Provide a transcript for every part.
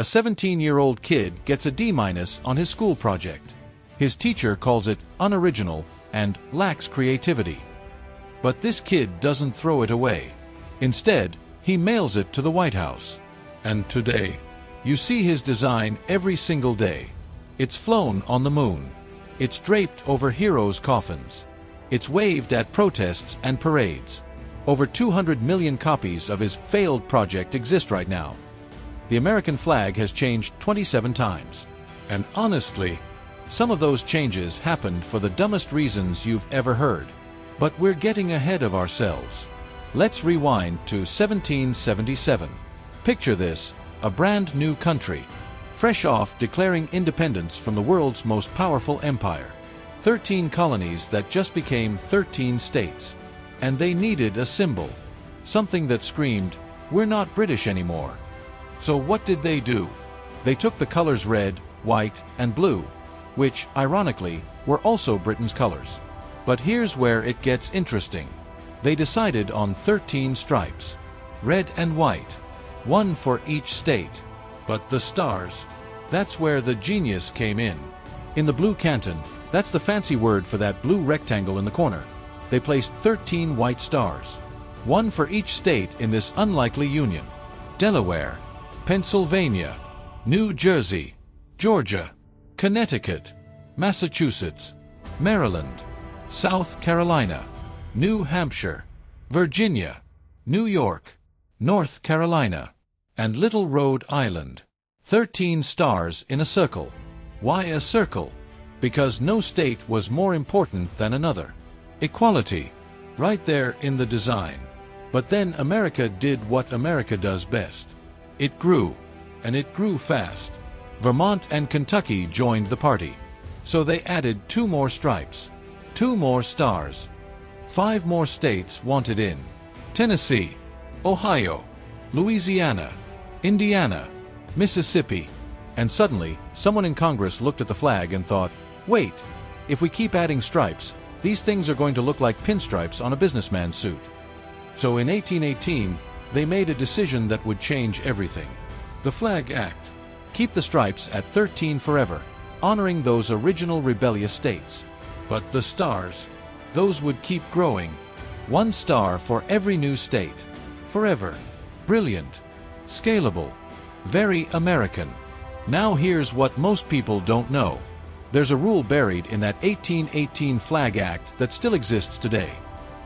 A 17-year-old kid gets a D- on his school project. His teacher calls it unoriginal and lacks creativity. But this kid doesn't throw it away. Instead, he mails it to the White House. And today, you see his design every single day. It's flown on the moon. It's draped over heroes' coffins. It's waved at protests and parades. Over 200 million copies of his failed project exist right now. The American flag has changed 27 times. And honestly, some of those changes happened for the dumbest reasons you've ever heard. But we're getting ahead of ourselves. Let's rewind to 1777. Picture this, a brand new country, fresh off declaring independence from the world's most powerful empire. 13 colonies that just became 13 states. And they needed a symbol, something that screamed, "We're not British anymore." So what did they do? They took the colors red, white, and blue, which, ironically, were also Britain's colors. But here's where it gets interesting. They decided on 13 stripes, red and white, one for each state. But the stars, that's where the genius came in. In the blue canton, that's the fancy word for that blue rectangle in the corner, they placed 13 white stars, one for each state in this unlikely union. Delaware, Pennsylvania, New Jersey, Georgia, Connecticut, Massachusetts, Maryland, South Carolina, New Hampshire, Virginia, New York, North Carolina, and Little Rhode Island. 13 stars in a circle. Why a circle? Because no state was more important than another. Equality, right there in the design. But then America did what America does best. It grew, and it grew fast. Vermont and Kentucky joined the party. So they added 2 more stripes, 2 more stars. 5 more states wanted in. Tennessee, Ohio, Louisiana, Indiana, Mississippi. And suddenly, someone in Congress looked at the flag and thought, wait, if we keep adding stripes, these things are going to look like pinstripes on a businessman's suit. So in 1818, they made a decision that would change everything. The Flag Act. Keep the stripes at 13 forever, honoring those original rebellious states. But the stars, those would keep growing. 1 star for every new state. Forever. Brilliant. Scalable. Very American. Now here's what most people don't know. There's a rule buried in that 1818 Flag Act that still exists today.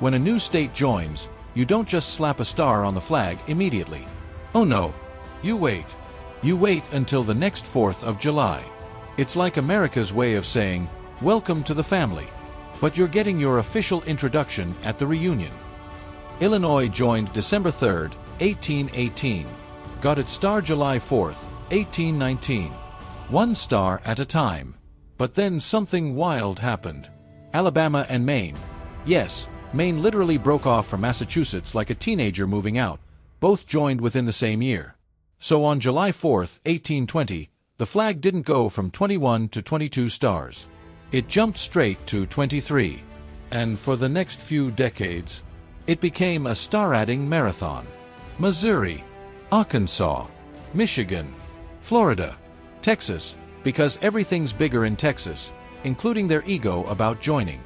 When a new state joins, you don't just slap a star on the flag immediately. Oh no. You wait. You wait until the next 4th of July. It's like America's way of saying, welcome to the family. But you're getting your official introduction at the reunion. Illinois joined December 3rd, 1818. Got its star July 4th, 1819. 1 star at a time. But then something wild happened. Alabama and Maine. Yes, Maine literally broke off from Massachusetts like a teenager moving out. Both joined within the same year. So on July 4th, 1820, the flag didn't go from 21 to 22 stars. It jumped straight to 23. And for the next few decades, it became a star-adding marathon. Missouri, Arkansas, Michigan, Florida, Texas, because everything's bigger in Texas, including their ego about joining.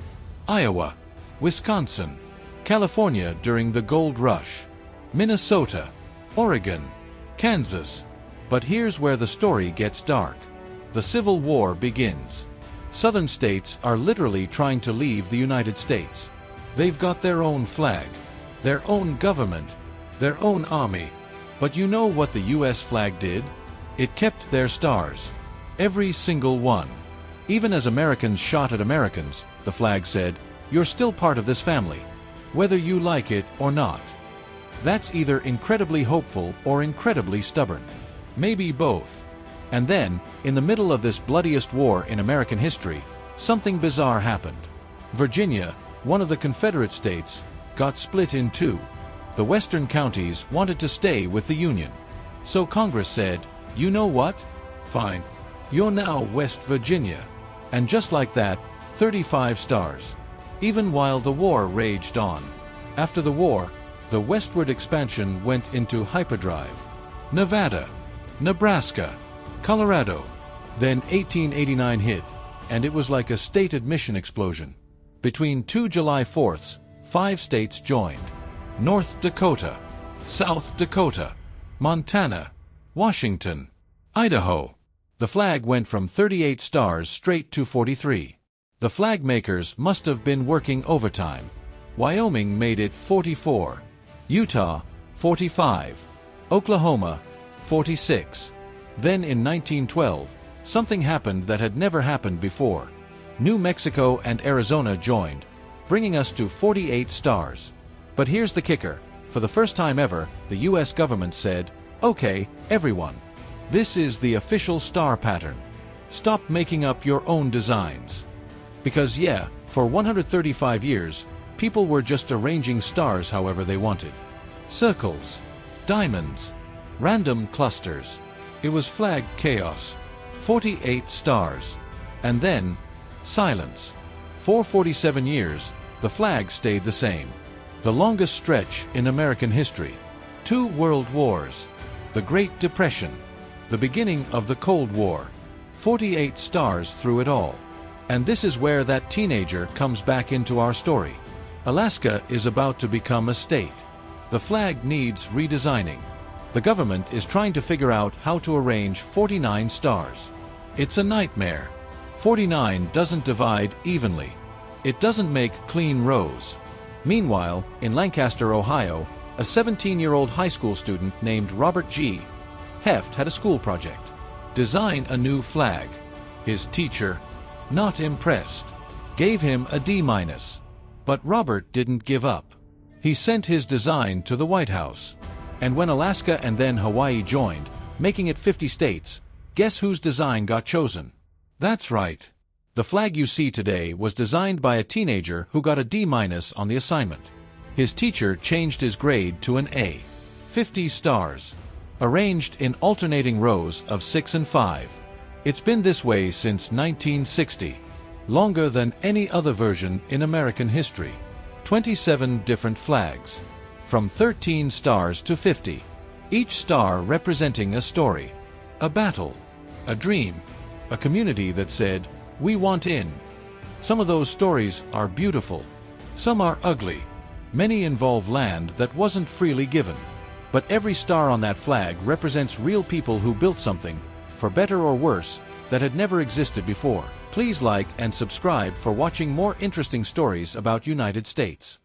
Iowa, Wisconsin, California during the Gold Rush, Minnesota, Oregon, Kansas. But here's where the story gets dark. The Civil War begins. Southern states are literally trying to leave the United States. They've got their own flag, their own government, their own army. But you know what the U.S. flag did? It kept their stars. Every single one. Even as Americans shot at Americans, the flag said, you're still part of this family, whether you like it or not. That's either incredibly hopeful or incredibly stubborn. Maybe both. And then, in the middle of this bloodiest war in American history, something bizarre happened. Virginia, one of the Confederate states, got split in 2. The western counties wanted to stay with the Union. So Congress said, you know what? Fine. You're now West Virginia. And just like that, 35 stars. Even while the war raged on. After the war, the westward expansion went into hyperdrive. Nevada, Nebraska, Colorado. Then 1889 hit, and it was like a state admission explosion. Between 2 July 4ths, 5 states joined: North Dakota, South Dakota, Montana, Washington, Idaho. The flag went from 38 stars straight to 43. The flag makers must have been working overtime. Wyoming made it 44, Utah 45, Oklahoma 46. Then in 1912, something happened that had never happened before. New Mexico and Arizona joined, bringing us to 48 stars. But here's the kicker: for the first time ever, the US government said, "Okay, everyone, this is the official star pattern. Stop making up your own designs." Because yeah, for 135 years, people were just arranging stars however they wanted. Circles, diamonds, random clusters. It was flag chaos. 48 stars. And then, silence. For 47 years, the flag stayed the same. The longest stretch in American history. 2 world wars. The Great Depression. The beginning of the Cold War. 48 stars through it all. And this is where that teenager comes back into our story. Alaska is about to become a state. The flag needs redesigning. The government is trying to figure out how to arrange 49 stars. It's a nightmare. 49 doesn't divide evenly. It doesn't make clean rows. Meanwhile, in Lancaster, Ohio, a 17-year-old high school student named Robert G. Heft had a school project: design a new flag. His teacher, not impressed, gave him a D-. But Robert didn't give up. He sent his design to the White House. And when Alaska and then Hawaii joined, making it 50 states, guess whose design got chosen? That's right. The flag you see today was designed by a teenager who got a D- on the assignment. His teacher changed his grade to an A. 50 stars. Arranged in alternating rows of 6 and 5. It's been this way since 1960. Longer than any other version in American history. 27 different flags. From 13 stars to 50. Each star representing a story. A battle. A dream. A community that said, "We want in." Some of those stories are beautiful. Some are ugly. Many involve land that wasn't freely given. But every star on that flag represents real people who built something, for better or worse, that had never existed before. Please like and subscribe for watching more interesting stories about United States.